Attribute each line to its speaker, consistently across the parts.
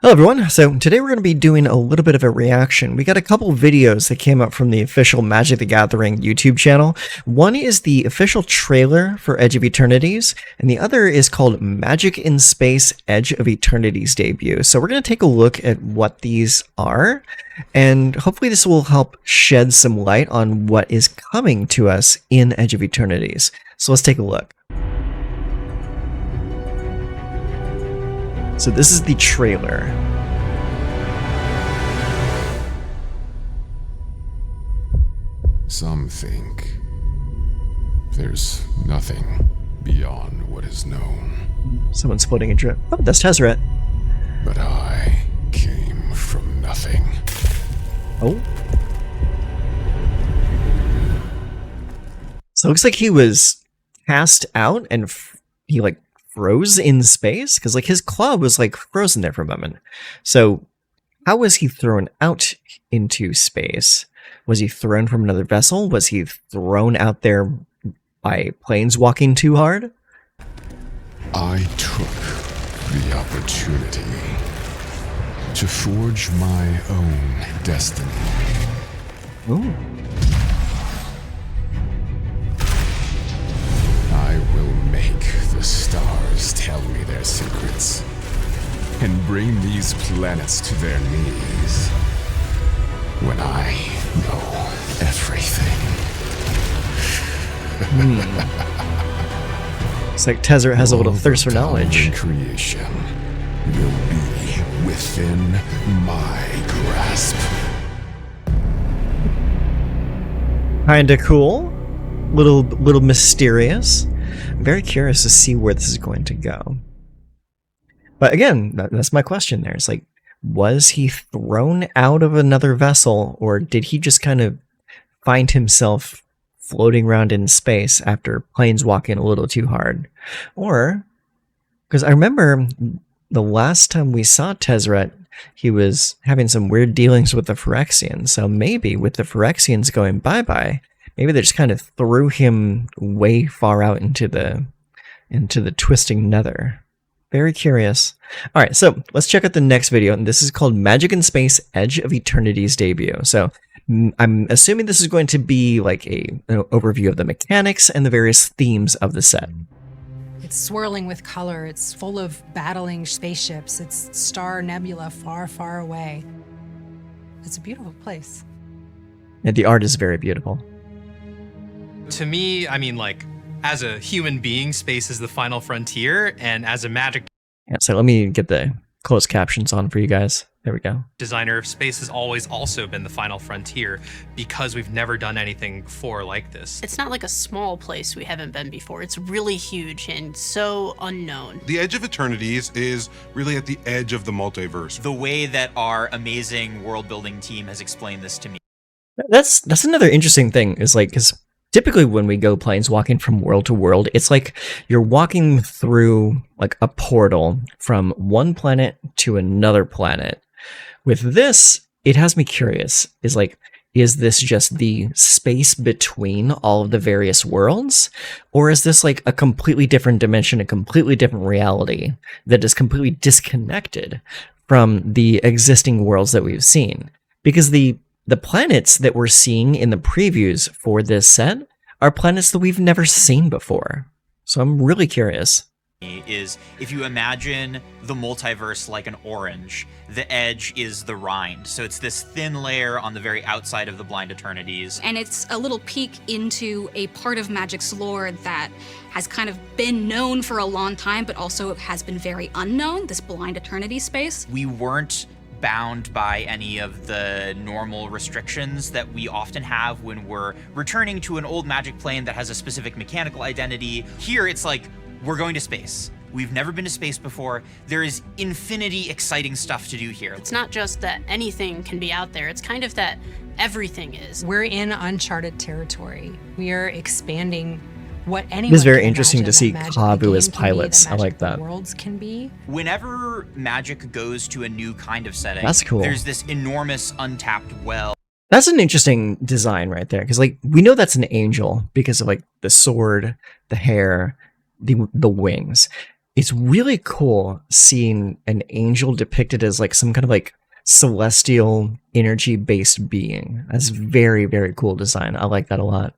Speaker 1: Hello everyone, so today we're going to be doing a little bit of a reaction. We got a couple videos that came up from the official Magic the Gathering YouTube channel. One is the official trailer for Edge of Eternities, and the other is called Magic in Space Edge of Eternities Debut. So we're going to take a look at what these are, and hopefully this will help shed some light on what is coming to us in Edge of Eternities. So let's take a look. So this is the trailer.
Speaker 2: Some think there's nothing beyond what is known.
Speaker 1: Someone's floating a drip. Oh, that's Tezzeret.
Speaker 2: But I came from nothing.
Speaker 1: Oh. So it looks like he was cast out and he like froze in space, because like his claw was like frozen there for a moment. So how was he thrown out into space? Was he thrown from another vessel? Was he thrown out there by planes walking too hard?
Speaker 2: I took the opportunity to forge my own destiny.
Speaker 1: Ooh.
Speaker 2: I will make the stars tell me their secrets and bring these planets to their knees when I know everything.
Speaker 1: It's like Tezzeret has a little
Speaker 2: All
Speaker 1: thirst for
Speaker 2: the power
Speaker 1: knowledge.
Speaker 2: in creation will be within my grasp.
Speaker 1: Kinda cool. Little mysterious. I'm very curious to see where this is going to go. But again, that's my question there. It's like, was he thrown out of another vessel, or did he just kind of find himself floating around in space after planes walking a little too hard? Or, because I remember the last time we saw Tezzeret, he was having some weird dealings with the Phyrexians. So maybe with the Phyrexians going bye-bye, maybe they just kind of threw him way far out into the twisting nether. Very curious. All right, so let's check out the next video, and this is called Magic in Space Edge of Eternities Debut. So I'm assuming this is going to be like an overview of the mechanics and the various themes of the set.
Speaker 3: It's swirling with color. It's full of battling spaceships. It's star nebula far, far away. It's a beautiful place.
Speaker 1: And the art is very beautiful.
Speaker 4: To me, I mean, like, as a human being, space is the final frontier, and as a magic
Speaker 1: Yeah, so let me get the closed captions on for you guys. There we go.
Speaker 4: designer, space has always also been the final frontier because we've never done anything before like this.
Speaker 5: It's not like a small place we haven't been before. It's really huge and so unknown.
Speaker 6: The Edge of Eternities is really at the edge of the multiverse.
Speaker 7: The way that our amazing world-building team has explained this to me.
Speaker 1: That's another interesting thing, is like, because typically when we go planeswalking from world to world, it's like you're walking through like a portal from one planet to another planet. With this, it has me curious, is like, is this just the space between all of the various worlds? Or is this like a completely different dimension, a completely different reality that is completely disconnected from the existing worlds that we've seen? Because the planets that we're seeing in the previews for this set are planets that we've never seen before. So I'm really curious.
Speaker 7: Is if you imagine the multiverse like an orange, the edge is the rind. So it's this thin layer on the very outside of the blind eternities.
Speaker 8: And it's a little peek into a part of Magic's lore that has kind of been known for a long time, but also has been very unknown, this blind eternity space.
Speaker 7: We weren't bound by any of the normal restrictions that we often have when we're returning to an old Magic plane that has a specific mechanical identity. Here it's like, we're going to space. We've never been to space before. There is infinity exciting stuff to do here.
Speaker 5: It's not just that anything can be out there. It's kind of that everything is.
Speaker 3: We're in uncharted territory. We are expanding what anyone
Speaker 1: It is very
Speaker 3: can
Speaker 1: interesting to see
Speaker 3: imagine that Magic the
Speaker 1: Kavu as
Speaker 3: game can be,
Speaker 1: pilots.
Speaker 3: that
Speaker 1: I like
Speaker 3: Magic the
Speaker 1: that.
Speaker 3: Worlds can be.
Speaker 7: Whenever Magic goes to a new kind of setting,
Speaker 1: That's cool.
Speaker 7: There's this enormous untapped well.
Speaker 1: That's an interesting design right there, because like we know that's an angel because of like the sword, the hair, the wings. it's really cool seeing an angel depicted as like some kind of like celestial energy based being. That's very, very cool design. I like that a lot.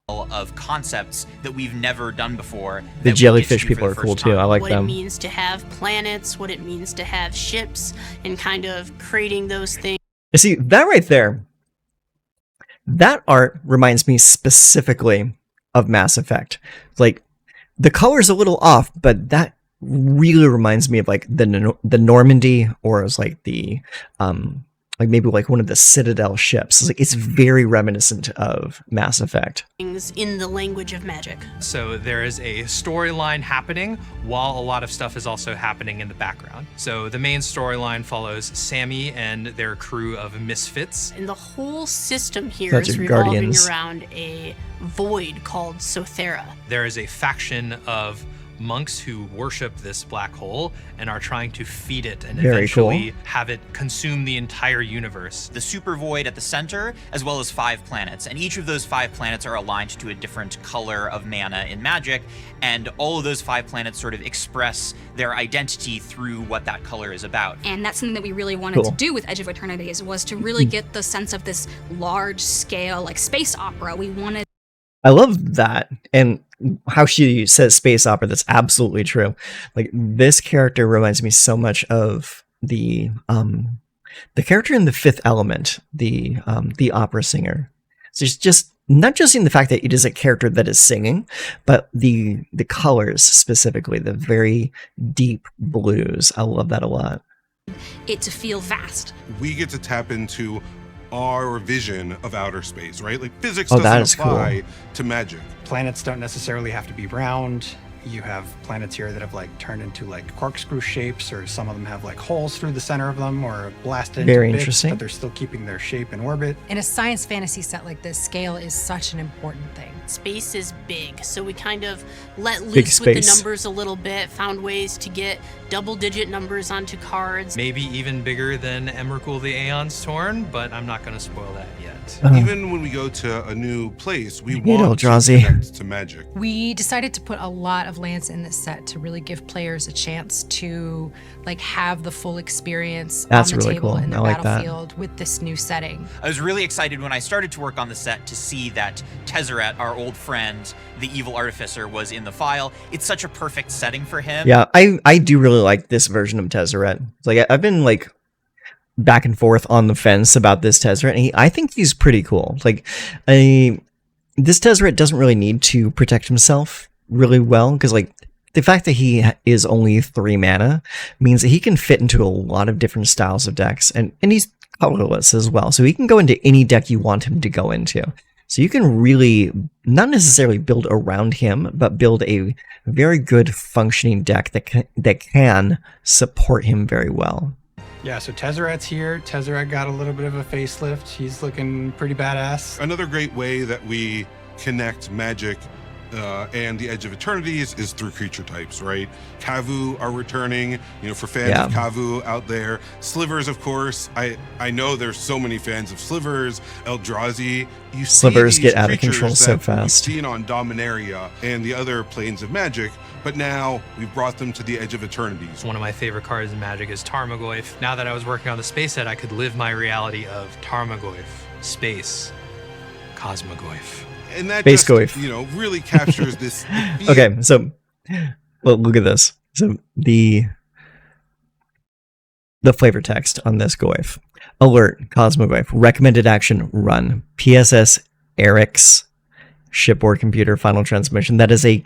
Speaker 7: Of concepts that we've never done before.
Speaker 1: The
Speaker 7: that we get
Speaker 1: jellyfish
Speaker 7: to do
Speaker 1: people
Speaker 7: for
Speaker 1: are
Speaker 7: the
Speaker 1: cool
Speaker 7: first
Speaker 1: too.
Speaker 7: time.
Speaker 1: I like
Speaker 5: what
Speaker 1: them.
Speaker 5: it means to have planets, what it means to have ships, and kind of creating those things.
Speaker 1: You see, that right there, that art reminds me specifically of Mass Effect. Like, the color's a little off, but that really reminds me of like the Normandy, or it's like the like maybe like one of the Citadel ships. It's like it's very reminiscent of Mass Effect.
Speaker 5: Things in the language of magic.
Speaker 4: So there is a storyline happening while a lot of stuff is also happening in the background. So the main storyline follows Sammy and their crew of misfits.
Speaker 5: And the whole system here
Speaker 1: Such
Speaker 5: is
Speaker 1: as
Speaker 5: revolving
Speaker 1: Guardians.
Speaker 5: around a void called Sothera.
Speaker 4: There is a faction of monks who worship this black hole and are trying to feed it and
Speaker 1: Very
Speaker 4: eventually
Speaker 1: cool.
Speaker 4: have it consume the entire universe.
Speaker 7: The super void at the center, as well as 5 planets. And each of those 5 planets are aligned to a different color of mana in Magic. And all of those 5 planets sort of express their identity through what that color is about.
Speaker 8: And that's something that we really wanted
Speaker 1: Cool.
Speaker 8: to do with Edge of Eternities, was to really get the sense of this large scale, like space opera. We wanted
Speaker 1: I love that, and how she says space opera. That's absolutely true. Like, this character reminds me so much of the character in The Fifth Element, the opera singer. So it's just not just in the fact that it is a character that is singing, but the colors specifically, the very deep blues. I love that a lot.
Speaker 8: it to feel vast.
Speaker 6: We get to tap into our vision of outer space, right? Like physics
Speaker 1: Oh, that is
Speaker 6: doesn't apply to magic.
Speaker 9: Planets don't necessarily have to be round. You have planets here that have like turned into like corkscrew shapes, or some of them have like holes through the center of them, or blasted
Speaker 1: Very
Speaker 9: into bits,
Speaker 1: interesting.
Speaker 9: but they're still keeping their shape in orbit.
Speaker 3: In a science fantasy set like this, scale is such an important thing.
Speaker 5: Space is big, so we kind of let
Speaker 1: Big
Speaker 5: loose with the
Speaker 1: space.
Speaker 5: numbers a little bit, found ways to get double-digit numbers onto cards.
Speaker 4: Maybe even bigger than Emrakul the Aeon's Torn, but I'm not going to spoil that yet.
Speaker 6: Even when we go to a new place, we
Speaker 1: Need
Speaker 6: want to
Speaker 1: Eldrazi.
Speaker 6: connect to magic.
Speaker 3: We decided to put a lot of lands in this set to really give players a chance to like have the full experience
Speaker 1: That's
Speaker 3: on the
Speaker 1: really
Speaker 3: table
Speaker 1: cool.
Speaker 3: in the
Speaker 1: I like that.
Speaker 3: battlefield with this new setting.
Speaker 7: I was really excited when I started to work on the set to see that Tezzeret, our old friend, the evil artificer, was in the file. It's such a perfect setting for him.
Speaker 1: Yeah, I do really like this version of Tezzeret. Like, I've been like back and forth on the fence about this Tezzeret, and I think he's pretty cool. Like, this Tezzeret doesn't really need to protect himself really well, because like the fact that he is only 3 mana means that he can fit into a lot of different styles of decks, and he's colorless as well, so he can go into any deck you want him to go into. So you can really not necessarily build around him, but build a very good functioning deck that can support him very well.
Speaker 9: Yeah, so Tezzeret's here. Tezzeret got a little bit of a facelift. He's looking pretty badass.
Speaker 6: Another great way that we connect magic and the Edge of Eternities is through creature types, right? Kavu are returning, for fans of Kavu out there. Slivers, of course. I know there's so many fans of Slivers, Eldrazi. You
Speaker 1: Slivers
Speaker 6: see
Speaker 1: get
Speaker 6: these
Speaker 1: out of control
Speaker 6: creatures
Speaker 1: so
Speaker 6: that
Speaker 1: fast.
Speaker 6: We've seen on Dominaria and the other planes of magic, but now we've brought them to the Edge of Eternities.
Speaker 4: One of my favorite cards in Magic is Tarmogoyf. Now that I was working on the space set, I could live my reality of Tarmogoyf, space, Cosmogoyf.
Speaker 6: And that
Speaker 1: Base
Speaker 6: just,
Speaker 1: Goyf.
Speaker 6: really captures this.
Speaker 1: Okay, so well, look at this. So the flavor text on this Goyf. Alert, Cosmogoyf. Recommended action, run. PSS Eric's shipboard computer final transmission. That is a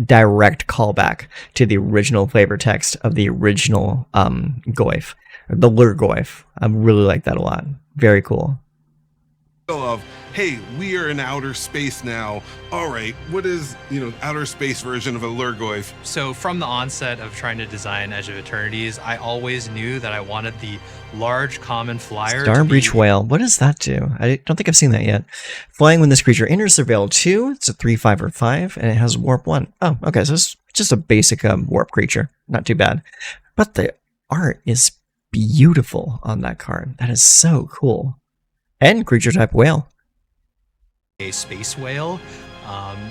Speaker 1: direct callback to the original flavor text of the original Goyf. The Lure Goyf. I really like that a lot. Very cool.
Speaker 6: Of, hey, we are in outer space now. All right, what is, outer space version of a Lurgoyf?
Speaker 4: So from the onset of trying to design Edge of Eternities, I always knew that I wanted the large common flyer to
Speaker 1: Starbreach
Speaker 4: be
Speaker 1: Whale. What does that do? I don't think I've seen that yet. Flying when this creature enters Surveil 2. It's a 3/5 or 5, and it has Warp 1. Oh, okay, so it's just a basic warp creature. Not too bad. But the art is beautiful on that card. That is so cool. And creature type whale.
Speaker 4: a space whale.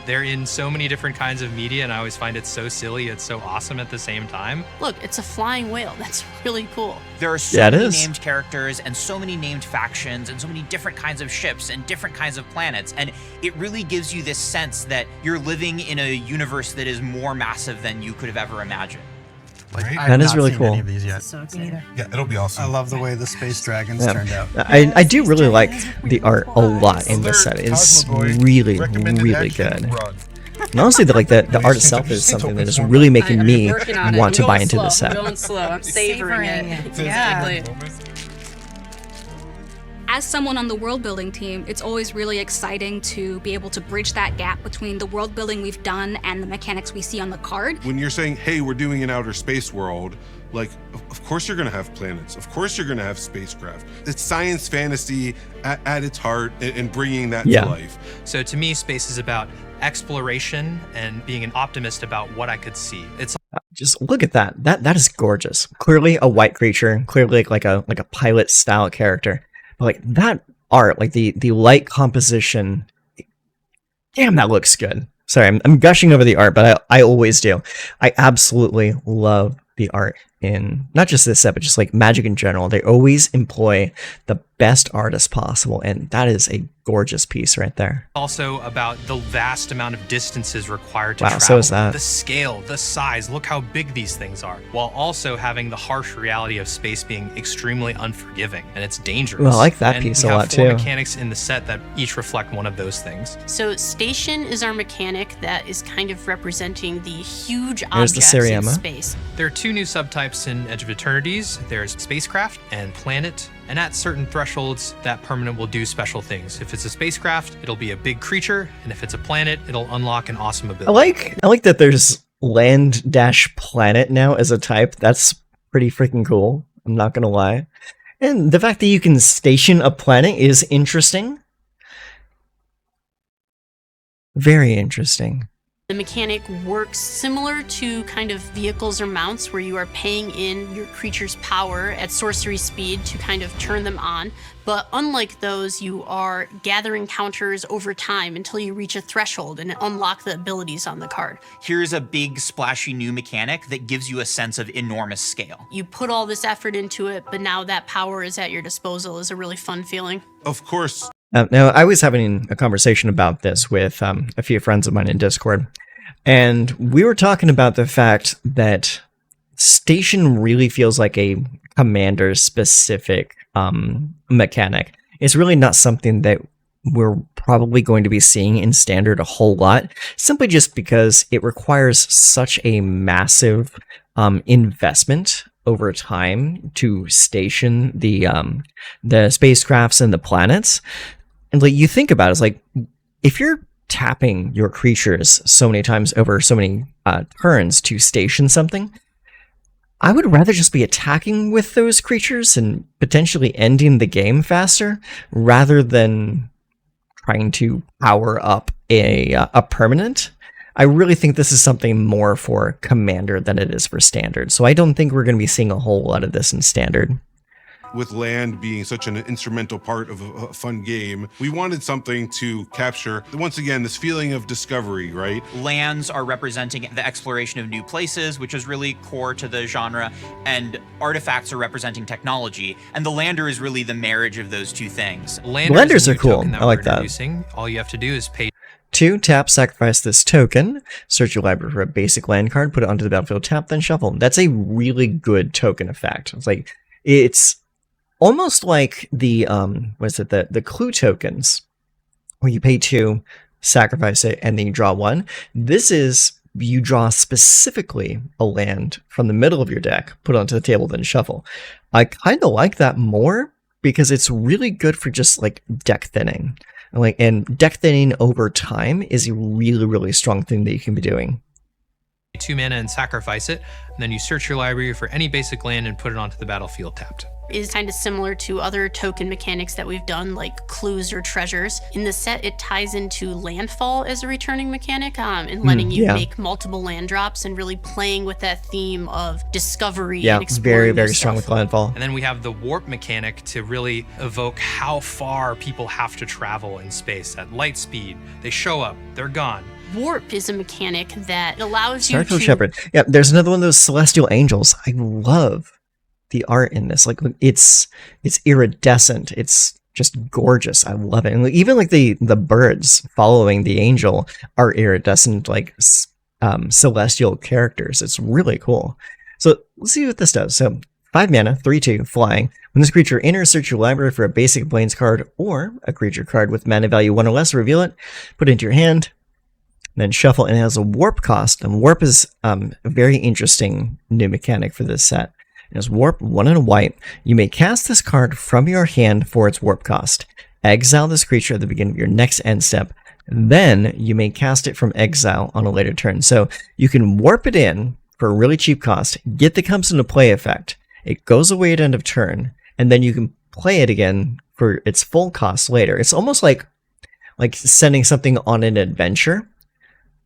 Speaker 4: They're in so many different kinds of media, and I always find it so silly. It's so awesome at the same time.
Speaker 5: Look, it's a flying whale. That's really cool.
Speaker 7: There are so many named characters and so many named factions and so many different kinds of ships and different kinds of planets. And it really gives you this sense that you're living in a universe that is more massive than you could have ever imagined.
Speaker 6: Right?
Speaker 1: That is really cool.
Speaker 9: Any of these yet.
Speaker 3: So excited.
Speaker 6: Yeah, it'll be awesome.
Speaker 9: I love the way the space dragons turned out.
Speaker 1: I do really like the art a lot in this set. It's really, really good. And honestly, the art itself is something that is really making me want to buy into this set.
Speaker 10: I'm going slow. I'm savoring it. Yeah.
Speaker 8: As someone on the world building team, it's always really exciting to be able to bridge that gap between the world building we've done and the mechanics we see on the card.
Speaker 6: When you're saying, hey, we're doing an outer space world, like, of course you're going to have planets. Of course you're going to have spacecraft. It's science fantasy at its heart and bringing that to life.
Speaker 4: So to me, space is about exploration and being an optimist about what I could see. It's
Speaker 1: just look at that. That is gorgeous. Clearly a white creature, clearly like a pilot style character. But like that art, like the light composition, damn, that looks good. Sorry, I'm gushing over the art, but I always do. I absolutely love the art in not just this set, but just like Magic in general. They always employ the best artists possible, and that is a gorgeous piece right there.
Speaker 4: Also about the vast amount of distances required to
Speaker 1: wow,
Speaker 4: travel.
Speaker 1: so is that.
Speaker 4: The scale, the size, look how big these things are, while also having the harsh reality of space being extremely unforgiving, and it's dangerous.
Speaker 1: Well, I like that
Speaker 4: and
Speaker 1: piece
Speaker 4: we
Speaker 1: a
Speaker 4: have
Speaker 1: lot
Speaker 4: four
Speaker 1: too.
Speaker 4: mechanics in the set that each reflect one of those things.
Speaker 5: So station is our mechanic that is kind of representing the huge
Speaker 1: There's the
Speaker 5: objects in
Speaker 1: Seriema.
Speaker 5: space.
Speaker 4: There are two new subtypes in Edge of Eternities. There's spacecraft and planet, and at certain thresholds, that permanent will do special things. If it's a spacecraft, it'll be a big creature, and if it's a planet, it'll unlock an awesome ability.
Speaker 1: I like that there's land-planet now as a type. That's pretty freaking cool. I'm not gonna lie. And the fact that you can station a planet is interesting. Very interesting.
Speaker 5: The mechanic works similar to kind of vehicles or mounts where you are paying in your creature's power at sorcery speed to kind of turn them on. But unlike those, you are gathering counters over time until you reach a threshold and unlock the abilities on the card.
Speaker 7: Here's a big, splashy new mechanic that gives you a sense of enormous scale.
Speaker 5: You put all this effort into it, but now that power is at your disposal is a really fun feeling.
Speaker 6: Of course.
Speaker 1: Now, I was having a conversation about this with a few friends of mine in Discord, and we were talking about the fact that Station really feels like a commander-specific mechanic. It's really not something that we're probably going to be seeing in Standard a whole lot, simply just because it requires such a massive investment over time to station the spacecrafts and the planets. And like you think about it, it's like if you're tapping your creatures so many times over so many turns to station something, I would rather just be attacking with those creatures and potentially ending the game faster rather than trying to power up a permanent. I really think this is something more for Commander than it is for Standard. So I don't think we're going to be seeing a whole lot of this in Standard.
Speaker 6: With land being such an instrumental part of a fun game, we wanted something to capture, once again, this feeling of discovery, right?
Speaker 7: Lands are representing the exploration of new places, which is really core to the genre, and artifacts are representing technology, and the lander is really the marriage of those two things.
Speaker 1: Landers are cool. I like that.
Speaker 4: All you have to do is pay
Speaker 1: 2, tap, sacrifice this token, search your library for a basic land card, put it onto the battlefield, tap, then shuffle. That's a really good token effect. It's almost like the the clue tokens, where you pay 2, sacrifice it, and then you draw 1. This is you draw specifically a land from the middle of your deck, put it onto the table, then shuffle. I kind of like that more because it's really good for just like deck thinning. And deck thinning over time is a really, really strong thing that you can be doing.
Speaker 4: 2 mana and sacrifice it, and then you search your library for any basic land and put it onto the battlefield tapped.
Speaker 5: Is kind of similar to other token mechanics that we've done, like clues or treasures. In the set, it ties into landfall as a returning mechanic, and letting you make multiple land drops and really playing with that theme of discovery and exploring.
Speaker 1: Very strong with landfall.
Speaker 4: And then we have the warp mechanic to really evoke how far people have to travel in space. At light speed, they show up, they're gone.
Speaker 5: Warp is a mechanic that allows you to...
Speaker 1: Shepherd. Yeah, there's another one of those celestial angels. I love the art in this. Like, it's iridescent. It's just gorgeous. I love it. And even like the birds following the angel are iridescent, like celestial characters. It's really cool. So let's see what this does. So 5 mana, 3/2, flying. When this creature enters, search your library for a basic Plains card or a creature card with mana value 1 or less. Reveal it, put it into your hand, then shuffle. And it has a warp cost. And warp is a very interesting new mechanic for this set. As warp 1 and a white, you may cast this card from your hand for its warp cost. Exile this creature at the beginning of your next end step. Then you may cast it from exile on a later turn. So you can warp it in for a really cheap cost, get the comes into play effect. It goes away at end of turn, and then you can play it again for its full cost later. It's almost like sending something on an adventure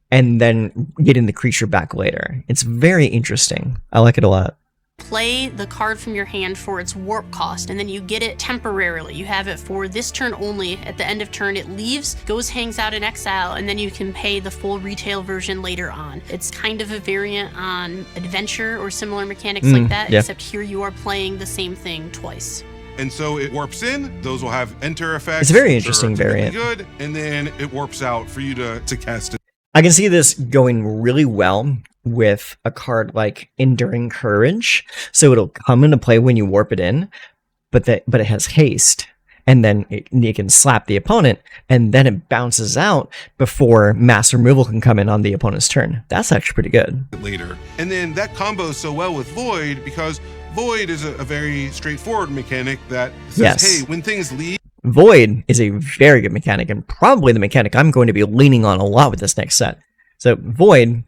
Speaker 1: and then getting the creature back later. It's very interesting. I like it a lot.
Speaker 5: Play the card from your hand for its warp cost, and then you get it temporarily. You have it for this turn only. At the end of turn, it leaves, hangs out in exile, and then you can pay the full retail version later on. It's kind of a variant on adventure or similar mechanics like that, except here you are playing the same thing twice.
Speaker 6: And so it warps in, those will have enter effects.
Speaker 1: It's a very interesting variant.
Speaker 6: Good, and then it warps out for you to cast it.
Speaker 1: I can see this going really well with a card like Enduring Courage. So it'll come into play when you warp it in, but it has haste. And then you can slap the opponent, and then it bounces out before mass removal can come in on the opponent's turn. That's actually pretty good.
Speaker 6: Later. And then that combos so well with Void, because Void is a very straightforward mechanic that says, hey, when things leave...
Speaker 1: Void is a very good mechanic, and probably the mechanic I'm going to be leaning on a lot with this next set. So Void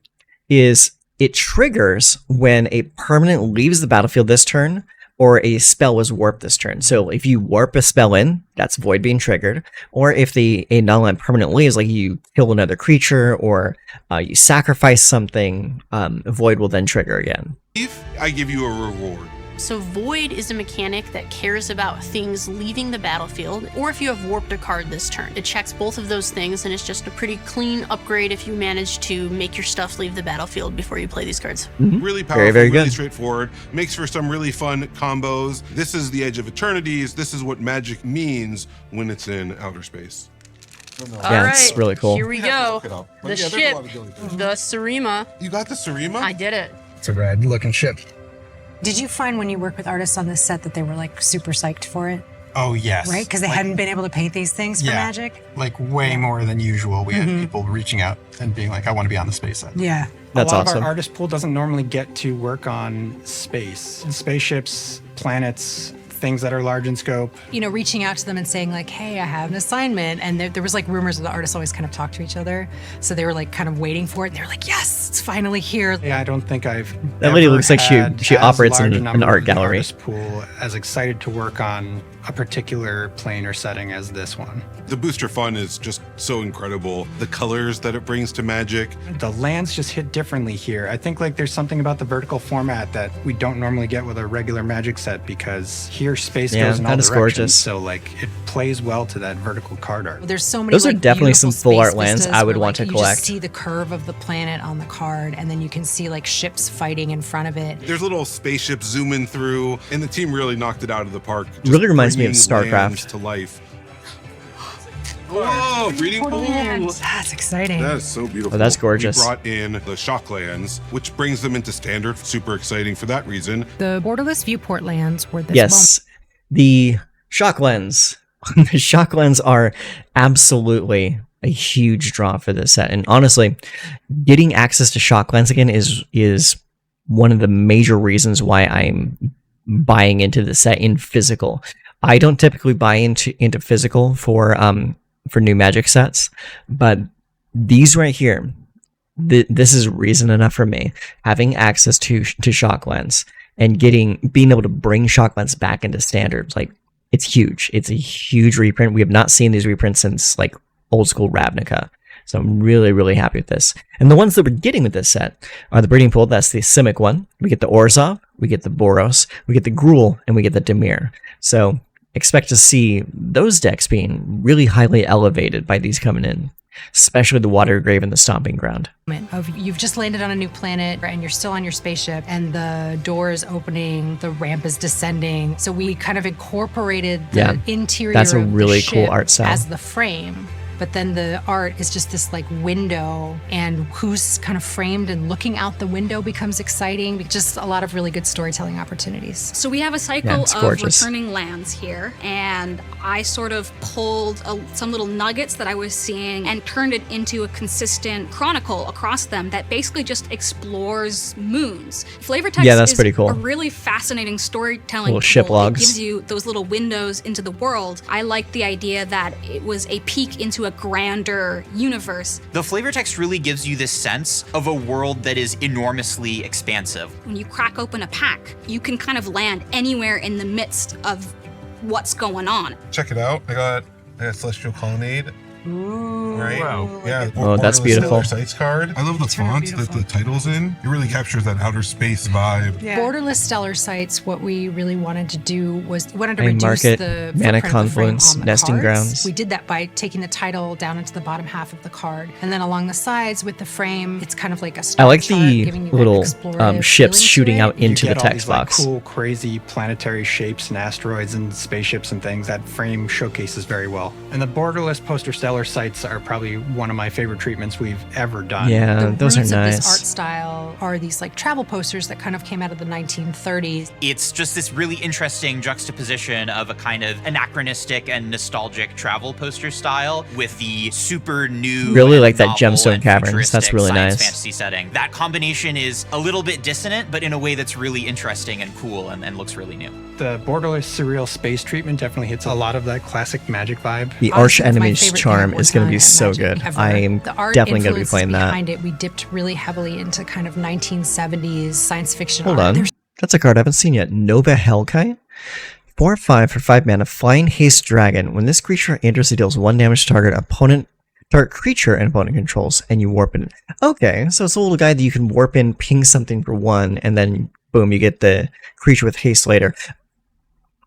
Speaker 1: it triggers when a permanent leaves the battlefield this turn, or a spell was warped this turn. So if you warp a spell in, that's Void being triggered. Or if a non-land permanent leaves, like you kill another creature, or you sacrifice something, Void will then trigger again.
Speaker 6: If I give you a reward.
Speaker 5: So Void is a mechanic that cares about things leaving the battlefield, or if you have warped a card this turn. It checks both of those things, and it's just a pretty clean upgrade if you manage to make your stuff leave the battlefield before you play these cards.
Speaker 6: Really powerful,
Speaker 1: very
Speaker 6: really
Speaker 1: good.
Speaker 6: straightforward. Makes for some really fun combos. This is the Edge of Eternities. This is what Magic means when it's in outer space.
Speaker 1: Yeah, it's really cool.
Speaker 10: Here we go. The ship, the Sarima.
Speaker 6: You got the Sarima?
Speaker 10: I did it.
Speaker 9: It's a rad looking ship.
Speaker 3: Did you find when you work with artists on this set that they were like super psyched for it?
Speaker 9: Oh, yes.
Speaker 3: Right? Because they hadn't been able to paint these things for Magic?
Speaker 9: Like way more than usual. We had people reaching out and being like, I want to be on the space set.
Speaker 3: Yeah.
Speaker 1: That's
Speaker 9: a lot
Speaker 1: awesome.
Speaker 9: of our artist pool doesn't normally get to work on space. Spaceships, planets, things that are large in scope.
Speaker 3: You know, reaching out to them and saying like, hey, I have an assignment. And there was like rumors that the artists always kind of talk to each other. So they were like kind of waiting for it. And they were like, yes, it's finally here.
Speaker 9: Yeah, I don't think I've
Speaker 1: That lady looks like
Speaker 9: had
Speaker 1: she
Speaker 9: as
Speaker 1: operates in
Speaker 9: large a
Speaker 1: an
Speaker 9: number
Speaker 1: art
Speaker 9: of the
Speaker 1: gallery.
Speaker 9: artist pool as excited to work on a particular plane or setting as this one.
Speaker 6: The booster fun is just so incredible. The colors that it brings to Magic.
Speaker 9: The lands just hit differently here. I think like there's something about the vertical format that we don't normally get with a regular Magic set, because here space goes in all directions.
Speaker 1: Gorgeous.
Speaker 9: So like it plays well to that vertical card art.
Speaker 3: There's so many.
Speaker 1: Those are
Speaker 3: like,
Speaker 1: definitely some
Speaker 3: beautiful
Speaker 1: full art
Speaker 3: space
Speaker 1: lands
Speaker 3: vistas
Speaker 1: I would
Speaker 3: where,
Speaker 1: want
Speaker 3: like,
Speaker 1: to
Speaker 3: you
Speaker 1: collect.
Speaker 3: just see the curve of the planet on the card, and then you can see like ships fighting in front of it.
Speaker 6: There's little spaceships zooming through, and the team really knocked it out of the park. Just
Speaker 1: Really reminds me of
Speaker 6: bringing
Speaker 1: StarCraft.
Speaker 6: lands to life. Whoa, breeding pool.
Speaker 3: That's exciting.
Speaker 6: That is so beautiful.
Speaker 1: Oh, that's gorgeous.
Speaker 6: We brought in the Shocklands, which brings them into standard. Super exciting for that reason.
Speaker 3: The borderless viewport lands were this
Speaker 1: Yes, the shock lens. The shock lens are absolutely a huge draw for this set, and honestly, getting access to shock lens again is one of the major reasons why I'm buying into the set in physical. I don't typically buy into physical for new Magic sets, but these right here, this is reason enough for me. Having access to Shocklands and being able to bring Shocklands back into standards, like, it's huge. It's a huge reprint. We have not seen these reprints since like old school Ravnica. So I'm really, really happy with this. And the ones that we're getting with this set are the Breeding Pool. That's the Simic one. We get the Orzhov, we get the Boros, we get the Gruul, and we get the Dimir. So expect to see those decks being really highly elevated by these coming in, especially the Watergrave and the Stomping Ground.
Speaker 3: You've just landed on a new planet and you're still on your spaceship and the door is opening, the ramp is descending. So we kind of incorporated the interior
Speaker 1: that's a
Speaker 3: of
Speaker 1: really
Speaker 3: the ship
Speaker 1: cool art style
Speaker 3: as the frame. But then the art is just this like window, and who's kind of framed and looking out the window becomes exciting. Just a lot of really good storytelling opportunities.
Speaker 8: So we have a cycle of returning lands here, and I sort of pulled some little nuggets that I was seeing and turned it into a consistent chronicle across them that basically just explores moons. Flavor text
Speaker 1: that's
Speaker 8: is
Speaker 1: pretty cool.
Speaker 8: A really fascinating storytelling
Speaker 1: little ship
Speaker 8: tool.
Speaker 1: logs.
Speaker 8: It gives you those little windows into the world. I like the idea that it was a peek into a grander universe.
Speaker 7: The flavor text really gives you this sense of a world that is enormously expansive.
Speaker 8: When you crack open a pack, you can kind of land anywhere in the midst of what's going on.
Speaker 6: Check it out. I got Celestial Colonnade.
Speaker 3: Ooh.
Speaker 6: Right?
Speaker 3: Wow.
Speaker 6: Yeah.
Speaker 1: Oh, that's beautiful.
Speaker 6: Sights card. I love the font that the title's in. It really captures that outer space vibe.
Speaker 3: Yeah. Borderless Stellar Sights, what we really wanted to do was to
Speaker 1: Main
Speaker 3: reduce
Speaker 1: market,
Speaker 3: the
Speaker 1: mana
Speaker 3: footprint of the frame
Speaker 1: confluence,
Speaker 3: on the
Speaker 1: nesting
Speaker 3: cards.
Speaker 1: grounds.
Speaker 3: We did that by taking the title down into the bottom half of the card. And then along the sides with the frame, it's kind of like a star
Speaker 1: I like
Speaker 3: chart,
Speaker 1: the
Speaker 3: giving you
Speaker 1: little
Speaker 3: that explorative
Speaker 1: ships
Speaker 3: feeling to
Speaker 1: shooting
Speaker 3: it.
Speaker 1: out into
Speaker 9: You
Speaker 1: the
Speaker 9: get all
Speaker 1: text
Speaker 9: these, like,
Speaker 1: box.
Speaker 9: cool, crazy planetary shapes and asteroids and spaceships and things that frame showcases very well. And the borderless poster stellar sights are probably one of my favorite treatments we've ever done.
Speaker 1: Yeah,
Speaker 3: The
Speaker 1: those are
Speaker 3: roots of this art
Speaker 1: nice.
Speaker 3: style are these like travel posters that kind of came out of the 1930s.
Speaker 7: It's just this really interesting juxtaposition of a kind of anachronistic and nostalgic travel poster style with the super new,
Speaker 1: Really
Speaker 7: and
Speaker 1: like that
Speaker 7: novel
Speaker 1: Gemstone
Speaker 7: and
Speaker 1: Caverns. That's
Speaker 7: futuristic
Speaker 1: really
Speaker 7: science
Speaker 1: nice.
Speaker 7: fantasy setting. That combination is a little bit dissonant, but in a way that's really interesting and cool and looks really new.
Speaker 9: The borderless surreal space treatment definitely hits a lot of that classic Magic vibe.
Speaker 1: The Arch
Speaker 3: Honestly, it's my
Speaker 1: Enemy's
Speaker 3: favorite
Speaker 1: Charm
Speaker 3: thing
Speaker 1: is
Speaker 3: at
Speaker 1: going to
Speaker 3: one
Speaker 1: be
Speaker 3: time
Speaker 1: so
Speaker 3: at
Speaker 1: good.
Speaker 3: Magic ever.
Speaker 1: I am
Speaker 3: The art
Speaker 1: definitely going to be
Speaker 3: influences
Speaker 1: playing that.
Speaker 3: behind it, we dipped really heavily into kind of 1970s science fiction
Speaker 1: Hold
Speaker 3: art.
Speaker 1: on.
Speaker 3: There's
Speaker 1: That's a card I haven't seen yet. Nova Hellkite. 4/5 for 5 mana. Flying Haste Dragon. When this creature enters, it deals 1 damage to target creature and opponent controls, and you warp it. Okay, so it's a little guy that you can warp in, ping something for 1, and then boom, you get the creature with haste later.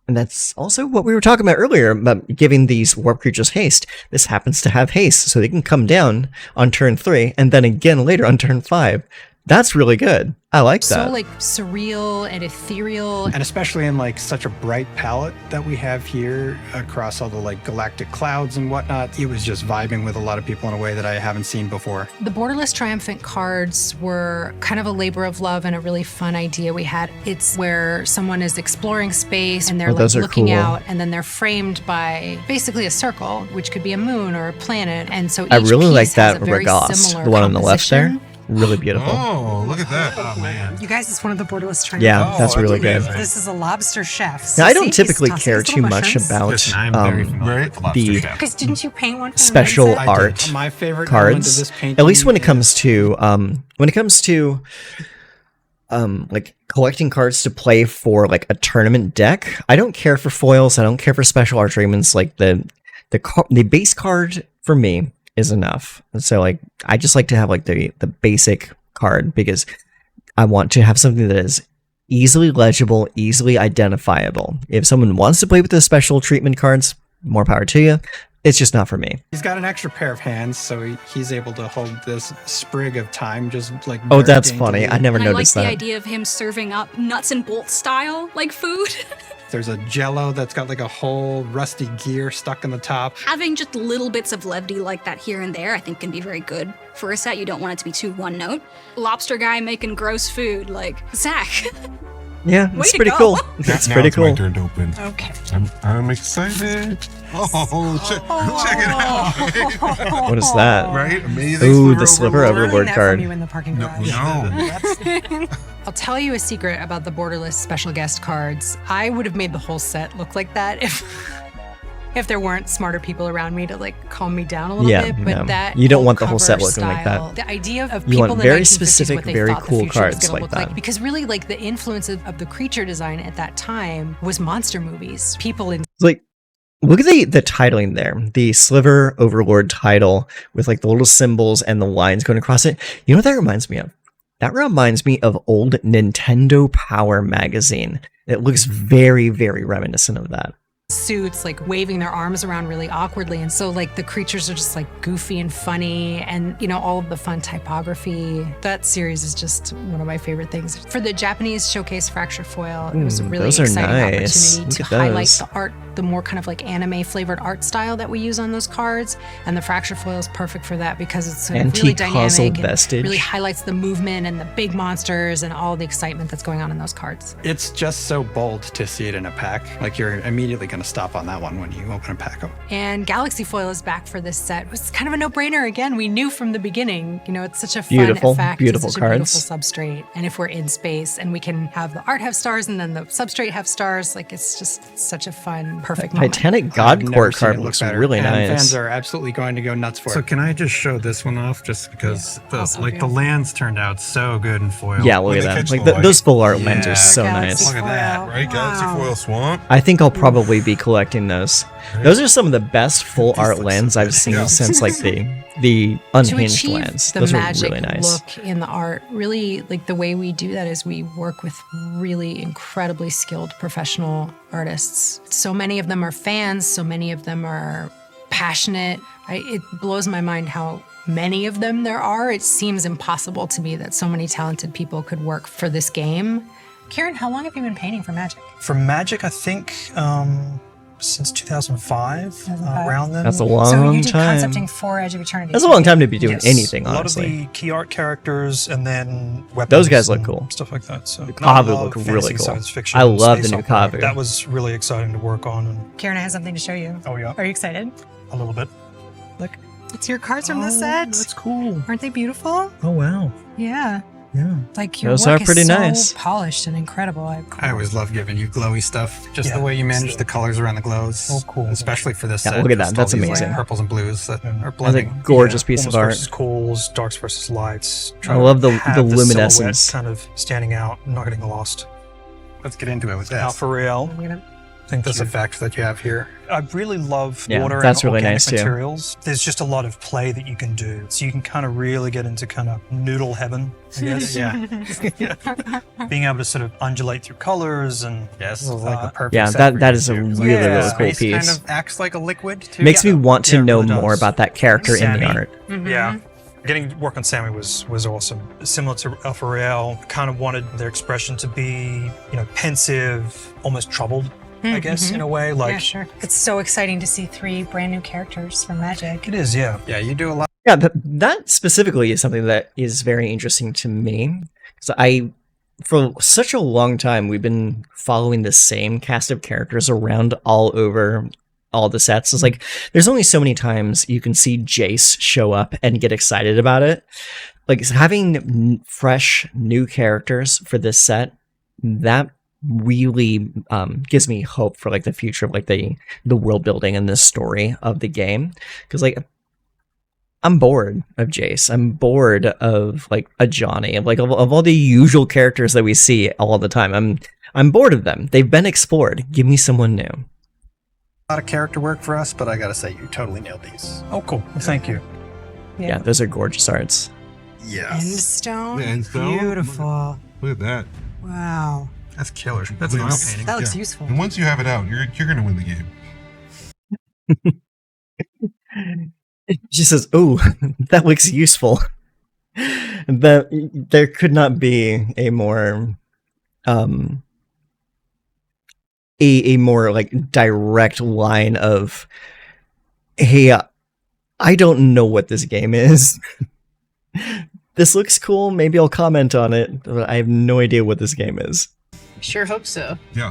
Speaker 1: And that's also what we were talking about earlier, about giving these warp creatures haste. This happens to have haste, so they can come down on turn 3, and then again later on turn 5. That's really good. I like that.
Speaker 3: so like surreal and ethereal.
Speaker 9: And especially in like such a bright palette that we have here across all the like galactic clouds and whatnot, it was just vibing with a lot of people in a way that I haven't seen before.
Speaker 3: The Borderless Triumphant cards were kind of a labor of love and a really fun idea we had. It's where someone is exploring space and they're like
Speaker 1: those are
Speaker 3: looking
Speaker 1: cool.
Speaker 3: out, and then they're framed by basically a circle, which could be a moon or a planet. And so each
Speaker 1: I really
Speaker 3: piece
Speaker 1: like
Speaker 3: has
Speaker 1: that
Speaker 3: a very
Speaker 1: Ragast,
Speaker 3: similar
Speaker 1: the one on the left there.
Speaker 3: composition.
Speaker 1: Really beautiful.
Speaker 6: Oh, look at that. Oh, man.
Speaker 3: You guys, it's one of the Borderless Triumphant.
Speaker 1: Yeah, that's
Speaker 6: Oh,
Speaker 1: really
Speaker 6: that's
Speaker 1: good.
Speaker 6: amazing.
Speaker 3: This is a lobster chef. So
Speaker 1: Now, I don't
Speaker 3: see,
Speaker 1: typically
Speaker 3: he's
Speaker 1: care
Speaker 3: tossing
Speaker 1: too
Speaker 3: his
Speaker 1: much
Speaker 3: little mushrooms.
Speaker 1: about
Speaker 6: I'm very familiar
Speaker 1: the
Speaker 6: with lobster chef.
Speaker 3: Because didn't you paint one for the
Speaker 1: special
Speaker 3: mindset?
Speaker 9: I did.
Speaker 1: art
Speaker 9: My favorite element of
Speaker 1: cards.
Speaker 9: this painting
Speaker 1: At least when it
Speaker 9: is-
Speaker 1: comes to like collecting cards to play for like a tournament deck. I don't care for foils. I don't care for special art treatments. Like the base card for me is enough. And so like I just like to have like the basic card because I want to have something that is easily legible, easily identifiable. If someone wants to play with the special treatment cards, more power to you. It's just not for me.
Speaker 9: He's got an extra pair of hands, so he's able to hold this sprig of time just like.
Speaker 1: Oh,
Speaker 9: very
Speaker 1: that's
Speaker 9: daintily.
Speaker 1: funny. I never
Speaker 8: And I like
Speaker 1: noticed
Speaker 8: the
Speaker 1: that.
Speaker 8: idea of him serving up nuts and bolts style, like food.
Speaker 9: There's a jello that's got like a whole rusty gear stuck in the top.
Speaker 8: Having just little bits of levity like that here and there, I think can be very good for a set. You don't want it to be too one note. Lobster guy making gross food, like Zach.
Speaker 1: Yeah,
Speaker 8: Way
Speaker 1: it's
Speaker 8: to
Speaker 1: pretty
Speaker 8: go.
Speaker 1: cool. It's
Speaker 6: Now
Speaker 1: pretty
Speaker 6: it's my
Speaker 1: cool.
Speaker 6: turn to open.
Speaker 3: Okay.
Speaker 6: I'm excited. Oh, check it out.
Speaker 1: What is that?
Speaker 6: Right? Amazing.
Speaker 1: Ooh, the Sliver
Speaker 3: Learning
Speaker 1: Overlord
Speaker 3: that
Speaker 1: card.
Speaker 3: from you in the parking
Speaker 6: No,
Speaker 3: garage.
Speaker 6: no.
Speaker 3: I'll tell you a secret about the Borderless special guest cards. I would have made the whole set look like that if if there weren't smarter people around me to like calm me down a little bit. But
Speaker 1: no.
Speaker 3: that
Speaker 1: You don't want the whole
Speaker 3: cover
Speaker 1: set looking like
Speaker 3: style,
Speaker 1: that.
Speaker 3: The idea of
Speaker 1: You
Speaker 3: people
Speaker 1: want
Speaker 3: in the
Speaker 1: very
Speaker 3: 1950s,
Speaker 1: specific,
Speaker 3: what they
Speaker 1: very
Speaker 3: thought
Speaker 1: cool
Speaker 3: the future was
Speaker 1: cards
Speaker 3: gonna
Speaker 1: like
Speaker 3: look
Speaker 1: that.
Speaker 3: because really like the influence of the creature design at that time was monster movies. People in
Speaker 1: Like, look at the titling there. The Sliver Overlord title with like the little symbols and the lines going across it. You know what that reminds me of? That reminds me of old Nintendo Power magazine. It looks very, very reminiscent of that.
Speaker 3: suits like waving their arms around really awkwardly, and so like the creatures are just like goofy and funny, and you know, all of the fun typography. That series is just one of my favorite things. For the Japanese showcase Fracture Foil, it was a really exciting opportunity to highlight the art, the more kind of like anime flavored art style that we use on those cards, and the Fracture Foil is perfect for that because it's really dynamic and really highlights the movement and the big monsters and all the excitement that's going on in those cards.
Speaker 9: It's just so bold to see it in a pack. Like you're immediately going to stop on that one when you open a pack up.
Speaker 3: And Galaxy Foil is back for this set. It was kind of a no-brainer. Again, we knew from the beginning, you know, it's such a fun effect.
Speaker 1: Beautiful
Speaker 3: it's such
Speaker 1: cards.
Speaker 3: A beautiful substrate. And if we're in space and we can have the art have stars and then the substrate have stars, like it's just such a fun, perfect moment.
Speaker 1: Titanic God Court card looks really nice.
Speaker 9: Fans are absolutely going to go nuts for it.
Speaker 11: So can I just show this one off just because the lands turned out so good in foil.
Speaker 1: Yeah, look at that. Like those full art lands are so nice.
Speaker 11: Look at that.
Speaker 6: Right? Galaxy Foil Swamp.
Speaker 1: I think I'll probably be collecting those. Those are some of the best full art lands I've seen since like the unhinged
Speaker 3: to
Speaker 1: lands.
Speaker 3: The
Speaker 1: Those are
Speaker 3: magic
Speaker 1: really nice.
Speaker 3: look in the art. Really, like the way we do that is we work with really incredibly skilled professional artists. So many of them are fans. So many of them are passionate. It blows my mind how many of them there are. It seems impossible to me that so many talented people could work for this game. Kieran, how long have you been painting for Magic?
Speaker 12: For Magic, I think since 2005, around then.
Speaker 1: That's a long
Speaker 3: time. So you did
Speaker 1: time.
Speaker 3: concepting for Edge of Eternities.
Speaker 1: That's a long time to be doing anything, honestly.
Speaker 12: A lot of the key art characters and then weapons.
Speaker 1: Those guys look cool.
Speaker 12: Stuff like that. So
Speaker 1: the Kavu look really cool. I love the new Kavu.
Speaker 12: That was really exciting to work on. And
Speaker 3: Kieran, I have something to show you.
Speaker 12: Oh yeah.
Speaker 3: Are you excited?
Speaker 12: A little bit.
Speaker 3: Look, it's your cards from the set.
Speaker 12: That's cool.
Speaker 3: Aren't they beautiful?
Speaker 12: Oh wow.
Speaker 3: Yeah.
Speaker 12: Yeah.
Speaker 3: Like your
Speaker 1: Those
Speaker 3: work
Speaker 1: are pretty
Speaker 3: is so
Speaker 1: nice.
Speaker 3: polished and incredible.
Speaker 9: I always love giving you glowy stuff. Just the way you manage the colors around the glows.
Speaker 12: Oh, cool.
Speaker 9: Especially for this
Speaker 1: Yeah,
Speaker 9: set.
Speaker 1: look at that.
Speaker 9: just
Speaker 1: That's
Speaker 9: all these,
Speaker 1: amazing.
Speaker 9: Like, purples and blues that are
Speaker 1: That's a
Speaker 9: blending.
Speaker 1: gorgeous piece of art.
Speaker 12: Versus cools, darks versus lights.
Speaker 1: I love the
Speaker 12: have
Speaker 1: luminescence.
Speaker 12: silhouette kind of standing out, not getting lost.
Speaker 9: Let's get into it with this.
Speaker 12: Alpha Real.
Speaker 9: I think this effect that you have here.
Speaker 12: I really love
Speaker 1: Yeah,
Speaker 12: water
Speaker 1: that's
Speaker 12: and
Speaker 1: really
Speaker 12: organic
Speaker 1: nice too.
Speaker 12: materials. There's just a lot of play that you can do. So you can kind of really get into kind of noodle heaven, I guess. Being able to sort of undulate through colors and
Speaker 9: Yes, this is like the perfect
Speaker 1: Yeah,
Speaker 9: set for
Speaker 1: that
Speaker 9: you
Speaker 1: is a
Speaker 9: too.
Speaker 1: really, really cool
Speaker 9: Space
Speaker 1: piece.
Speaker 9: kind of acts like a liquid too.
Speaker 1: Makes me want to
Speaker 12: Yeah, it
Speaker 1: know
Speaker 12: really
Speaker 1: more
Speaker 12: does.
Speaker 1: about that character in
Speaker 12: Sammy.
Speaker 1: the art.
Speaker 12: Yeah. Getting work on Sammy was awesome. Similar to Alpha Real, kind of wanted their expression to be, pensive, almost troubled, I guess, in a way. Like,
Speaker 3: yeah, sure. It's so exciting to see 3 brand new characters from Magic.
Speaker 12: it is, yeah.
Speaker 9: Yeah, you do a lot.
Speaker 1: Yeah, that specifically is something that is very interesting to me. So for such a long time, we've been following the same cast of characters around all over all the sets. It's like, there's only so many times you can see Jace show up and get excited about it. Like, having fresh new characters for this set, that really gives me hope for like the future of like the world building and the story of the game. Because like, I'm bored of Jace. I'm bored of like a Johnny, of all the usual characters that we see all the time. I'm bored of them. They've been explored. Give me someone new.
Speaker 9: A lot of character work for us, but I gotta say, you totally nailed these.
Speaker 12: Oh, cool. Well, thank you.
Speaker 1: Yeah, those are gorgeous arts.
Speaker 9: Yes.
Speaker 3: Endstone.
Speaker 6: The Endstone.
Speaker 3: Beautiful.
Speaker 6: Look at that.
Speaker 3: Wow.
Speaker 9: That's killer. That's an
Speaker 6: Nice.
Speaker 9: art painting.
Speaker 3: That looks useful.
Speaker 6: And once you have it out, you're gonna win the game.
Speaker 1: She says, "Oh, that looks useful." That there could not be a more a more like direct line of, "Hey, I don't know what this game is. This looks cool. Maybe I'll comment on it, but I have no idea what this game is."
Speaker 10: Sure hope so.
Speaker 6: Yeah.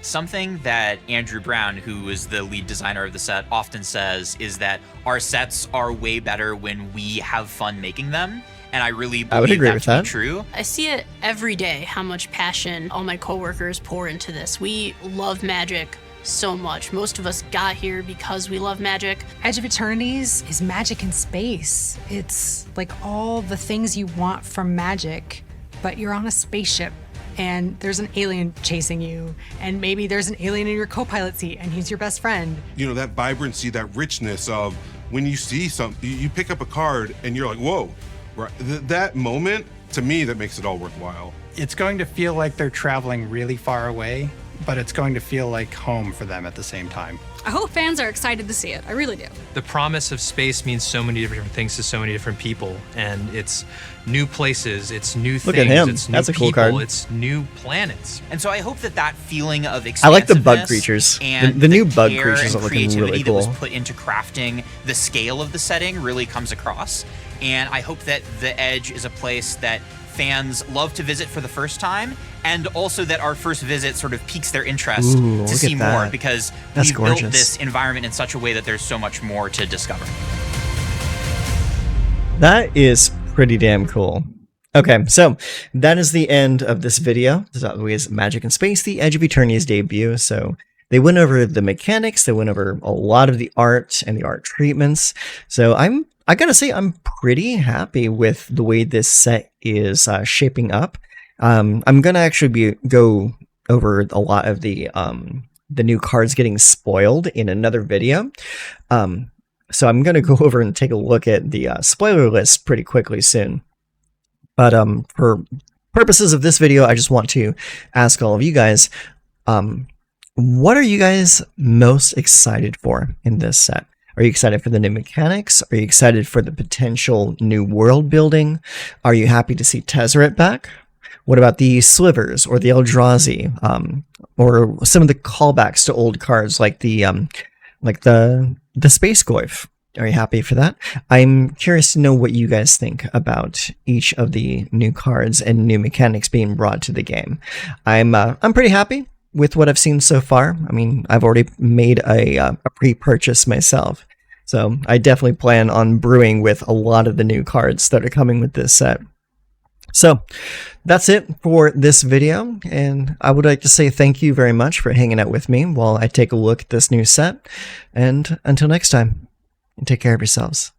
Speaker 7: Something that Andrew Brown, who is the lead designer of the set, often says is that our sets are way better when we have fun making them. And I really believe
Speaker 1: agree
Speaker 7: that
Speaker 1: with
Speaker 7: to be
Speaker 1: that.
Speaker 7: true.
Speaker 5: I see it every day how much passion all my coworkers pour into this. We love Magic so much. Most of us got here because we love magic.
Speaker 3: Edge of Eternities is magic in space. It's like all the things you want from magic, but you're on a spaceship and there's an alien chasing you, and maybe there's an alien in your co-pilot seat and he's your best friend.
Speaker 6: You know, that vibrancy, that richness of when you see something, you pick up a card and you're like, whoa, right? That moment, to me, that makes it all worthwhile.
Speaker 9: It's going to feel like they're traveling really far away, but it's going to feel like home for them at the same time.
Speaker 8: I hope fans are excited to see it. I really do.
Speaker 4: The promise of space means so many different things to so many different people, and it's new places, it's new things,
Speaker 1: Look at him.
Speaker 4: it's new
Speaker 1: That's a cool
Speaker 4: people,
Speaker 1: card.
Speaker 4: it's new planets.
Speaker 7: And so I hope that feeling of
Speaker 1: I like the bug
Speaker 7: expansiveness
Speaker 1: creatures.
Speaker 7: and
Speaker 1: The new bug
Speaker 7: care
Speaker 1: creatures
Speaker 7: and
Speaker 1: are looking
Speaker 7: creativity
Speaker 1: really
Speaker 7: that was
Speaker 1: cool.
Speaker 7: put into crafting the scale of the setting really comes across. And I hope that the Edge is a place that fans love to visit for the first time, and also that our first visit sort of piques their interest
Speaker 1: Ooh,
Speaker 7: to
Speaker 1: look
Speaker 7: see
Speaker 1: at
Speaker 7: more,
Speaker 1: that.
Speaker 7: because
Speaker 1: That's
Speaker 7: we
Speaker 1: gorgeous.
Speaker 7: built this environment in such a way that there's so much more to discover.
Speaker 1: That is pretty damn cool. Okay, so that is the end of this video. That was Magic in Space, the Edge of Eternities debut. So they went over the mechanics, they went over a lot of the art and the art treatments. So I gotta say, I'm pretty happy with the way this set is shaping up. I'm gonna actually go over a lot of the new cards getting spoiled in another video. So I'm gonna go over and take a look at the spoiler list pretty quickly soon. But for purposes of this video, I just want to ask all of you guys, what are you guys most excited for in this set? Are you excited for the new mechanics? Are you excited for the potential new world building? Are you happy to see Tezzeret back? What about the Slivers or the Eldrazi? Or some of the callbacks to old cards like the Space Goyf? Are you happy for that? I'm curious to know what you guys think about each of the new cards and new mechanics being brought to the game. I'm pretty happy with what I've seen so far. I mean, I've already made a pre-purchase myself, so I definitely plan on brewing with a lot of the new cards that are coming with this set. So that's it for this video, and I would like to say thank you very much for hanging out with me while I take a look at this new set, and until next time, take care of yourselves.